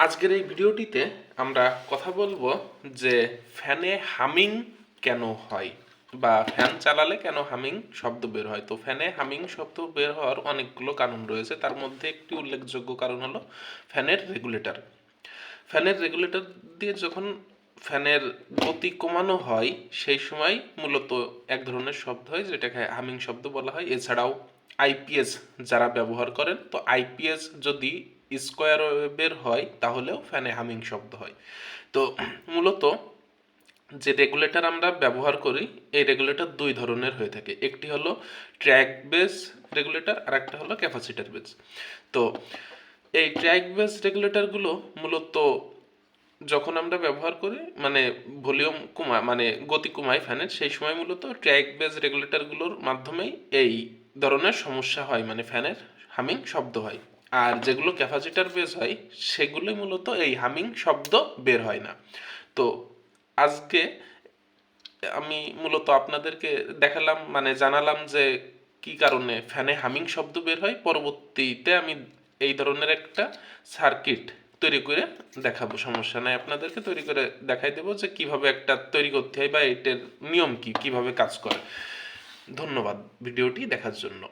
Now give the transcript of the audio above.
আজকের এই ভিডিওটিতে আমরা কথা বলবো যে ফ্যানে হামিং কেন হয় বা ফ্যান চালালে কেন হামিং শব্দ বের হয়। তো ফ্যানে হামিং শব্দ বের হওয়ার অনেকগুলো কারণ রয়েছে, তার মধ্যে একটি উল্লেখযোগ্য কারণ হলো ফ্যানের রেগুলেটর। ফ্যানের রেগুলেটর দিয়ে যখন ফ্যানের গতি কমানো হয় সেই সময় মূলত এক ধরনের শব্দ হয় যেটাকে হামিং শব্দ বলা হয়। এছাড়াও আইপিএস যারা ব্যবহার করেন, তো আইপিএস যদি স্কোয়ার ওয়েভের হয় তাহলেও ফ্যানে হামিং শব্দ হয়। তো মূলত যে রেগুলেটর আমরা ব্যবহার করি, এই রেগুলেটর দুই ধরনের হয়ে থাকে। একটি হলো ট্র্যাক বেস রেগুলেটর আর একটা হলো ক্যাপাসিটার বেস। তো এই ট্র্যাক বেস রেগুলেটরগুলো মূলত যখন আমরা ব্যবহার করি মানে ভলিউম মানে গতি কমাই ফ্যানের, সেই সময় মূলত ট্র্যাক বেস রেগুলেটরগুলোর মাধ্যমেই এই ধরনের সমস্যা হয়, মানে ফ্যানের হামিং শব্দ হয়। আর যেগুলো ক্যাপাসিটার বেস হয় সেগুলো মূলত এই হামিং শব্দ বের হয় না। তো আজকে আমি মূলত আপনাদেরকে দেখালাম, মানে জানালাম যে কি কারণে ফ্যানে হামিং শব্দ বের হয়। পরবর্তীতে আমি এই ধরনের একটা সার্কিট তৈরি করে দেখাবো, সমস্যা নাই, আপনাদেরকে তৈরি করে দেখাই দেবো যে কিভাবে একটা তৈরি করতে হয় বা এটার নিয়ম কি, কিভাবে কাজ করে। ধন্যবাদ ভিডিওটি দেখার জন্য।